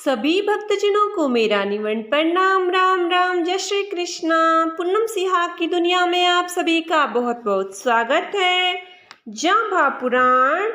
सभी भक्तजनों को मेरा निमन प्रणाम। राम राम, जय श्री कृष्णा। पूनम सिहा की दुनिया में आप सभी का बहुत बहुत स्वागत है। जांबा पुराण,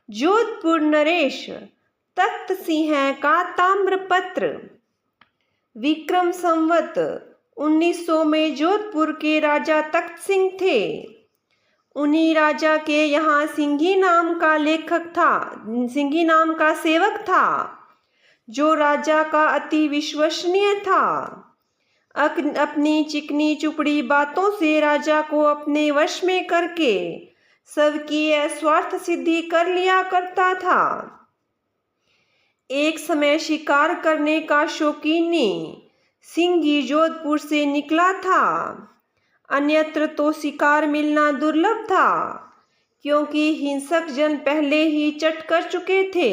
जोधपुर नरेश, तख्त सिंह का ताम्रपत्र। विक्रम संवत 1900 में जोधपुर के राजा तख्त सिंह थे। उन्हीं राजा के यहाँ सिंघी नाम का लेखक था, सिंघी नाम का सेवक था, जो राजा का अति विश्वसनीय था। अपनी चिकनी चुपड़ी बातों से राजा को अपने वश में करके सबकी स्वार्थ सिद्धि कर लिया करता था। एक समय शिकार करने का शौकीनी सिंघी जोधपुर से निकला था। अन्यत्र तो शिकार मिलना दुर्लभ था, क्योंकि हिंसक जन पहले ही चट कर चुके थे।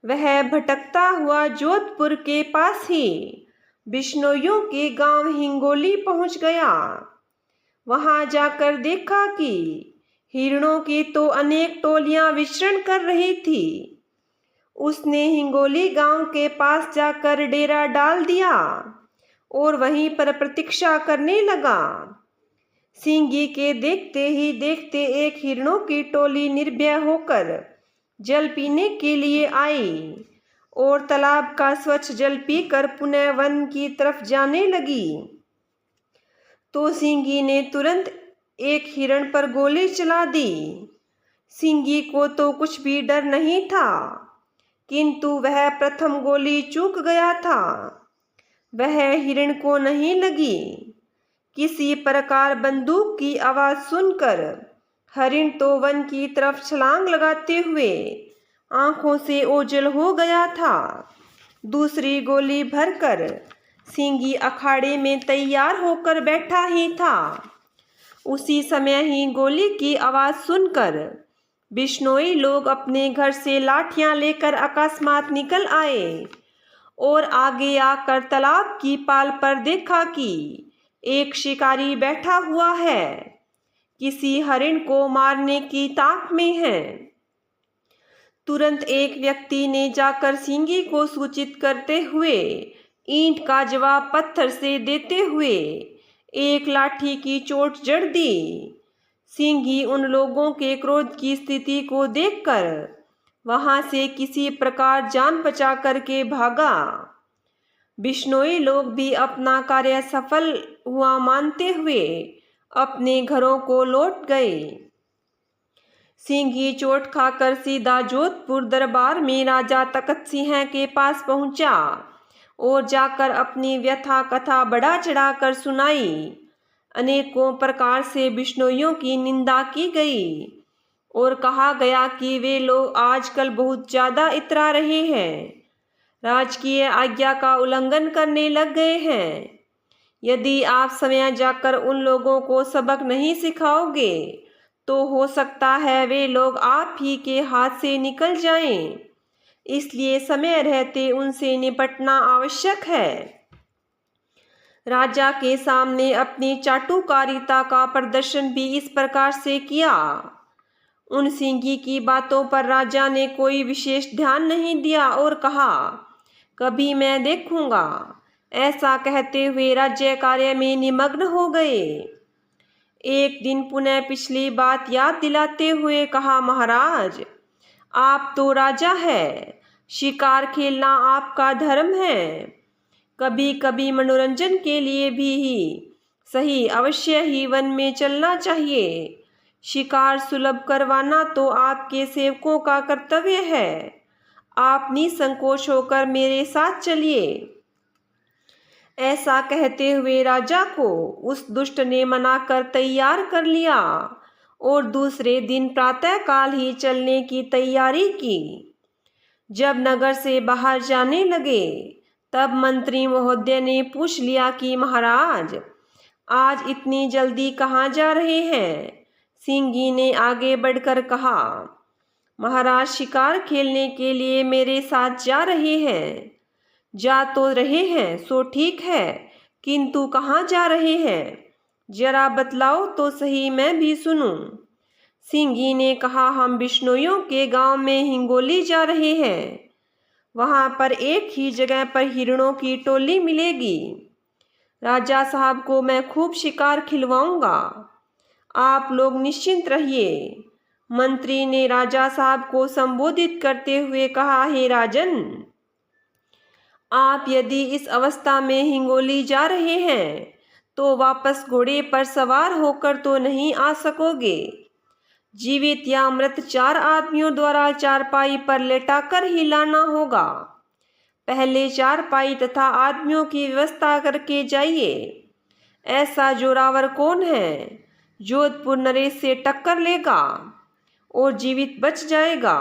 वह भटकता हुआ जोधपुर के पास ही बिश्नोइयों के गांव हिंगोली पहुंच गया। वहां जाकर देखा कि हिरणों की तो अनेक टोलियां विचरण कर रही थी। उसने हिंगोली गांव के पास जाकर डेरा डाल दिया और वहीं पर प्रतीक्षा करने लगा। सिंघी के देखते ही देखते एक हिरणों की टोली निर्भय होकर जल पीने के लिए आई और तालाब का स्वच्छ जल पीकर पुनः वन की तरफ जाने लगी। तो सिंघी ने तुरंत एक हिरण पर गोली चला दी। सिंघी को तो कुछ भी डर नहीं था, किंतु वह प्रथम गोली चूक गया था। वह हिरण को नहीं लगी। किसी प्रकार बंदूक की आवाज सुनकर हरिण तो वन की तरफ छलांग लगाते हुए आंखों से ओझल हो गया था। दूसरी गोली भरकर सिंघी अखाड़े में तैयार होकर बैठा ही था। उसी समय ही गोली की आवाज सुनकर बिश्नोई लोग अपने घर से लाठियां लेकर अकस्मात निकल आए और आगे आकर तालाब की पाल पर देखा कि एक शिकारी बैठा हुआ है, किसी हरिण को मारने की ताक में है। तुरंत एक व्यक्ति ने जाकर सिंघी को सूचित करते हुए ईंट का जवाब पत्थर से देते हुए एक लाठी की चोट जड़ दी। सिंघी उन लोगों के क्रोध की स्थिति को देखकर वहां से किसी प्रकार जान बचा करके भागा। बिश्नोई लोग भी अपना कार्य सफल हुआ मानते हुए अपने घरों को लौट गए। सिंघी चोट खाकर सीधा जोधपुर दरबार में राजा तख्त सिंह के पास पहुंचा और जाकर अपनी व्यथा कथा बढ़ा चढ़ाकर सुनाई। अनेकों प्रकार से बिश्नोइयों की निंदा की गई और कहा गया कि वे लोग आजकल बहुत ज़्यादा इतरा रहे हैं, राजकीय आज्ञा का उल्लंघन करने लग गए हैं। यदि आप समय जाकर उन लोगों को सबक नहीं सिखाओगे तो हो सकता है वे लोग आप ही के हाथ से निकल जाएं। इसलिए समय रहते उनसे निपटना आवश्यक है। राजा के सामने अपनी चाटुकारिता का प्रदर्शन भी इस प्रकार से किया। उन सिंघी की बातों पर राजा ने कोई विशेष ध्यान नहीं दिया और कहा, कभी मैं देखूंगा। ऐसा कहते हुए राज्य कार्य में निमग्न हो गए। एक दिन पुनः पिछली बात याद दिलाते हुए कहा, महाराज आप तो राजा है, शिकार खेलना आपका धर्म है। कभी कभी मनोरंजन के लिए भी ही सही अवश्य ही वन में चलना चाहिए। शिकार सुलभ करवाना तो आपके सेवकों का कर्तव्य है। आप निसंकोच होकर मेरे साथ चलिए। ऐसा कहते हुए राजा को उस दुष्ट ने मनाकर तैयार कर लिया और दूसरे दिन प्रातःकाल ही चलने की तैयारी की। जब नगर से बाहर जाने लगे तब मंत्री महोदय ने पूछ लिया कि महाराज आज इतनी जल्दी कहाँ जा रहे हैं। सिंघी ने आगे बढ़कर कहा, महाराज शिकार खेलने के लिए मेरे साथ जा रहे हैं। जा तो रहे हैं सो ठीक है, किंतु कहाँ जा रहे हैं, जरा बतलाओ तो सही, मैं भी सुनूं। सिंघी ने कहा, हम बिश्नोइयों के गांव में हिंगोली जा रहे हैं। वहाँ पर एक ही जगह पर हिरणों की टोली मिलेगी। राजा साहब को मैं खूब शिकार खिलवाऊंगा। आप लोग निश्चिंत रहिए। मंत्री ने राजा साहब को संबोधित करते हुए कहा, हे राजन, आप यदि इस अवस्था में हिंगोली जा रहे हैं तो वापस घोड़े पर सवार होकर तो नहीं आ सकोगे। जीवित या मृत 4 आदमियों द्वारा चारपाई पर लेटाकर ही लाना होगा। पहले चारपाई तथा आदमियों की व्यवस्था करके जाइए। ऐसा जोरावर कौन है जोधपुर नरेश से टक्कर लेगा और जीवित बच जाएगा?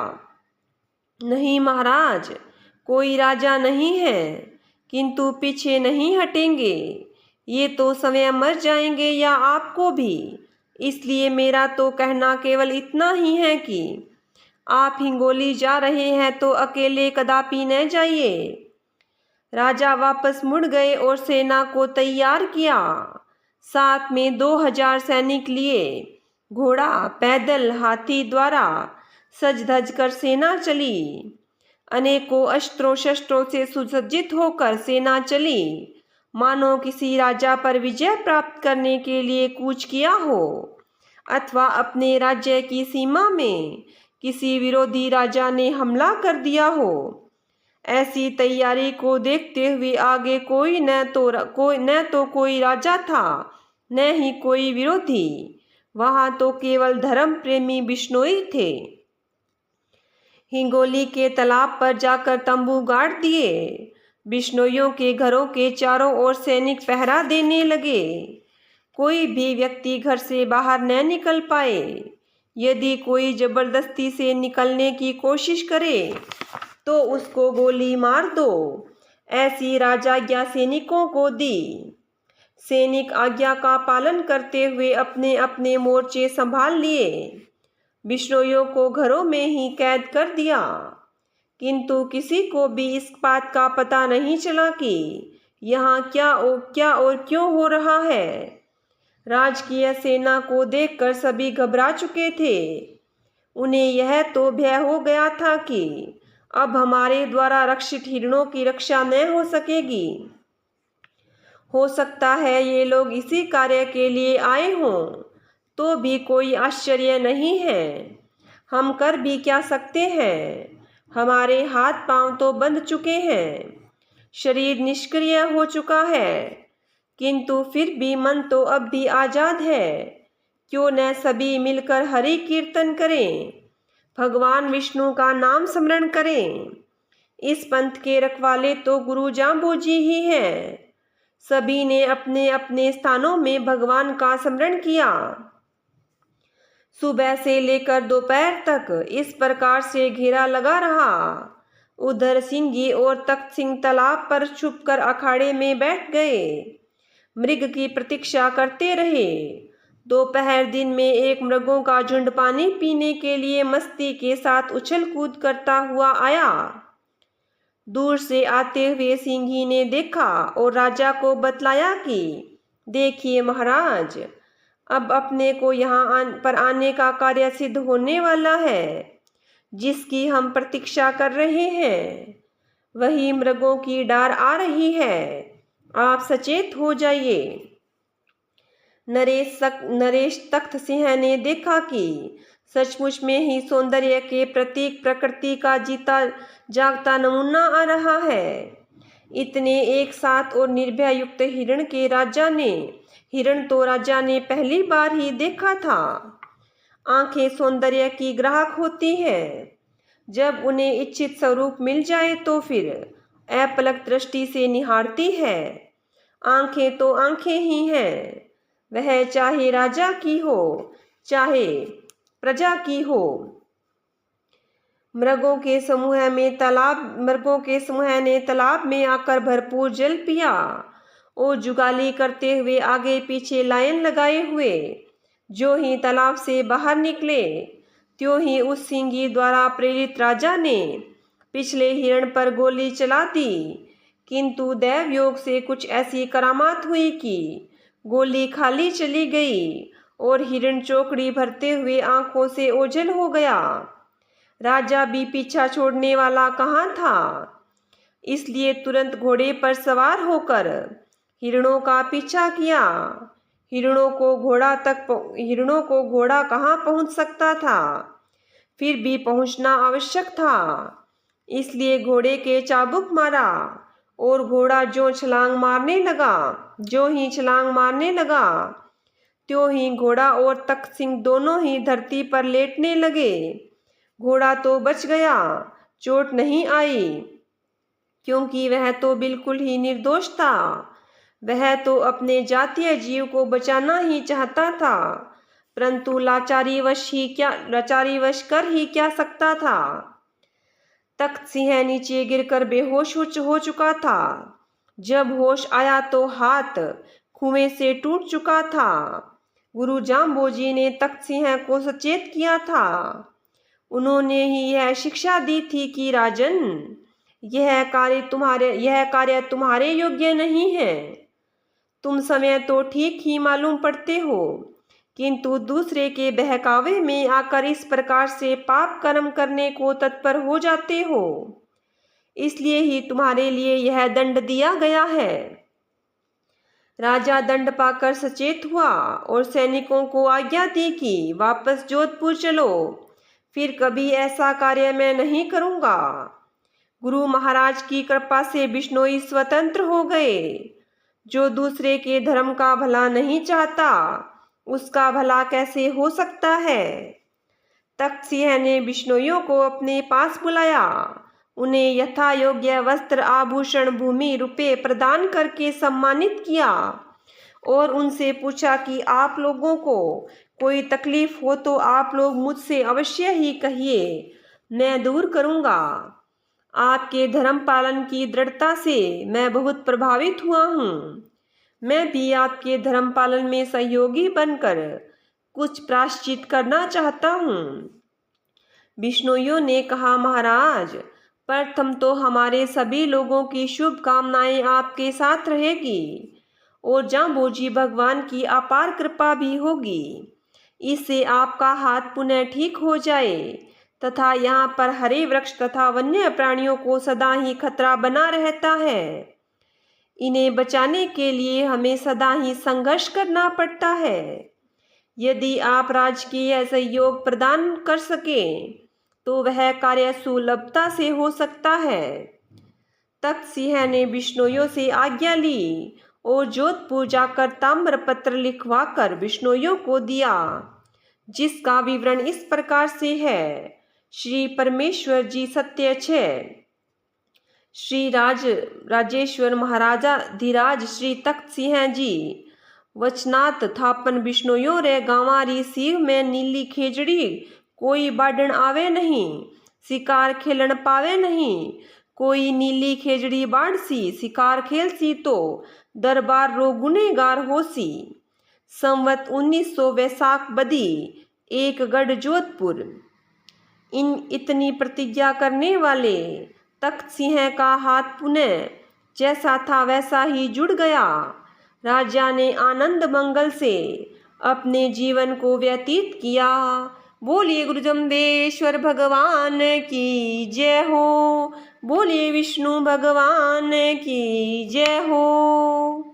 नहीं महाराज, कोई राजा नहीं है, किंतु पीछे नहीं हटेंगे। ये तो स्वयं मर जाएंगे या आपको भी। इसलिए मेरा तो कहना केवल इतना ही है कि आप हिंगोली जा रहे हैं तो अकेले कदापि न जाइए। राजा वापस मुड़ गए और सेना को तैयार किया। साथ में 2000 सैनिक लिए। घोड़ा, पैदल, हाथी द्वारा सज धज कर सेना चली। अनेकों अस्त्रों शस्त्रों से सुसज्जित होकर सेना चली, मानो किसी राजा पर विजय प्राप्त करने के लिए कूच किया हो, अथवा अपने राज्य की सीमा में किसी विरोधी राजा ने हमला कर दिया हो। ऐसी तैयारी को देखते हुए आगे न तो कोई राजा था, न ही कोई विरोधी। वहां तो केवल धर्म प्रेमी बिश्नोई थे। हिंगोली के तालाब पर जाकर तंबू गाड़ दिए। बिश्नोइयों के घरों के चारों ओर सैनिक पहरा देने लगे। कोई भी व्यक्ति घर से बाहर न निकल पाए। यदि कोई जबरदस्ती से निकलने की कोशिश करे तो उसको गोली मार दो। ऐसी राजाज्ञा सैनिकों को दी। सैनिक आज्ञा का पालन करते हुए अपने अपने मोर्चे संभाल लिए। बिश्नोइयों को घरों में ही कैद कर दिया, किंतु किसी को भी इस बात का पता नहीं चला कि यहाँ क्या और क्यों हो रहा है। राजकीय सेना को देखकर सभी घबरा चुके थे। उन्हें यह तो भय हो गया था कि अब हमारे द्वारा रक्षित हिरणों की रक्षा न हो सकेगी। हो सकता है ये लोग इसी कार्य के लिए आए हों, तो भी कोई आश्चर्य नहीं है। हम कर भी क्या सकते हैं? हमारे हाथ पांव तो बंध चुके हैं, शरीर निष्क्रिय हो चुका है, किंतु फिर भी मन तो अब भी आजाद है। क्यों न सभी मिलकर हरि कीर्तन करें, भगवान विष्णु का नाम स्मरण करें। इस पंथ के रखवाले तो गुरु जाम्बोजी ही हैं। सभी ने अपने अपने स्थानों में भगवान का स्मरण किया। सुबह से लेकर दोपहर तक इस प्रकार से घेरा लगा रहा। उधर सिंगी और तख्त सिंह तालाब पर छुपकर अखाड़े में बैठ गए, मृग की प्रतीक्षा करते रहे। दोपहर दिन में एक मृगों का झुंड पानी पीने के लिए मस्ती के साथ उछल कूद करता हुआ आया। दूर से आते हुए सिंही ने देखा और राजा को बतलाया कि देखिए महाराज, अब अपने को यहाँ पर आने का कार्य सिद्ध होने वाला है। जिसकी हम प्रतीक्षा कर रहे हैं वही मृगों की डार आ रही है। आप सचेत हो जाइए। नरेश तख्त सिंह ने देखा कि सचमुच में ही सौंदर्य के प्रतीक प्रकृति का जीता जागता नमूना आ रहा है। इतने एक साथ और निर्भय युक्त हिरण तो राजा ने पहली बार ही देखा था। आंखें सौंदर्य की ग्राहक होती है। जब उन्हें इच्छित स्वरूप मिल जाए तो फिर अपलक दृष्टि से निहारती है। आंखें तो आंखें ही हैं, वह चाहे राजा की हो चाहे प्रजा की हो। मृगों के समूह ने तालाब में आकर भरपूर जल पिया और जुगाली करते हुए आगे पीछे लाइन लगाए हुए जो ही तालाब से बाहर निकले, त्यों ही उस सिंगी द्वारा प्रेरित राजा ने पिछले हिरण पर गोली चला दी। किंतु दैव योग से कुछ ऐसी करामात हुई कि गोली खाली चली गई और हिरण चौकड़ी भरते हुए आंखों से ओझल हो गया। राजा भी पीछा छोड़ने वाला कहाँ था। इसलिए तुरंत घोड़े पर सवार होकर हिरणों का पीछा किया। हिरणों को घोड़ा कहाँ पहुँच सकता था, फिर भी पहुँचना आवश्यक था, इसलिए घोड़े के चाबुक मारा और घोड़ा जो ही छलांग मारने लगा त्यों ही घोड़ा और तख्त सिंह दोनों ही धरती पर लेटने लगे। घोड़ा तो बच गया, चोट नहीं आई, क्योंकि वह तो बिल्कुल ही निर्दोष था। वह तो अपने जातीय जीव को बचाना ही चाहता था, परंतु लाचारीवश कर ही क्या सकता था। तख्त सिंह नीचे गिरकर बेहोश हो चुका था। जब होश आया तो हाथ कुएं से टूट चुका था। गुरु जाम्बोजी ने तख्त सिंह को सचेत किया था। उन्होंने ही यह शिक्षा दी थी कि राजन, यह कार्य तुम्हारे योग्य नहीं है। तुम समय तो ठीक ही मालूम पड़ते हो, किंतु दूसरे के बहकावे में आकर इस प्रकार से पाप कर्म करने को तत्पर हो जाते हो। इसलिए ही तुम्हारे लिए यह दंड दिया गया है। राजा दंड पाकर सचेत हुआ और सैनिकों को आज्ञा दी कि वापस जोधपुर चलो, फिर कभी ऐसा कार्य मैं नहीं करूँगा। गुरु महाराज की कृपा से बिश्नोई स्वतंत्र हो गए। जो दूसरे के धर्म का भला नहीं चाहता, उसका भला कैसे हो सकता है। तख्त सिंह ने बिश्नोइयों को अपने पास बुलाया, उन्हें यथा योग्य वस्त्र, आभूषण, भूमि, रुपये प्रदान करके सम्मानित किया और उनसे पूछा कि आप लोगों को कोई तकलीफ हो तो आप लोग मुझसे अवश्य ही कहिए, मैं दूर करूँगा। आपके धर्म पालन की दृढ़ता से मैं बहुत प्रभावित हुआ हूँ। मैं भी आपके धर्म पालन में सहयोगी बनकर कुछ प्रायश्चित करना चाहता हूँ। बिश्नोइयों ने कहा, महाराज, प्रथम तो हमारे सभी लोगों की शुभ कामनाएं आपके साथ रहेगी और जाम्बोजी भगवान की अपार कृपा भी होगी। इससे आपका हाथ पुनः ठीक हो जाए तथा यहाँ पर हरे वृक्ष तथा वन्य प्राणियों को सदा ही खतरा बना रहता है। इन्हें बचाने के लिए हमें सदा ही संघर्ष करना पड़ता है। यदि आप राजकीय सहयोग प्रदान कर सकें तो वह कार्य सुलभता से हो सकता है। तख्त सिंह ने बिश्नोइयों से आज्ञा ली और जोधपुर जाकर ताम्रपत्र लिखवाकर बिश्नोइयों को दिया, जिसका विवरण इस प्रकार से है। श्री परमेश्वर जी सत्य 6। श्री राजेश्वर महाराजाधिराज श्री तख्त सिंह जी वचनात् थापन बिश्नोइयों रे गांवारी सीव में नीली खेजड़ी कोई बाढ़न आवे नहीं, शिकार खेलन पावे नहीं। कोई नीली खेजड़ी बाढ़ सी, शिकार खेल सी तो दरबार रो गुनेगार होसी। संवत 1900 वैसाख बदी, एक गढ़ जोधपुर। इतनी प्रतिज्ञा करने वाले तख्त सिंह का हाथ पुनः जैसा था वैसा ही जुड़ गया। राजा ने आनंद मंगल से अपने जीवन को व्यतीत किया। बोलिए गुरु जम्बेश्वर भगवान की जय हो। बोलिए विष्णु भगवान की जय हो।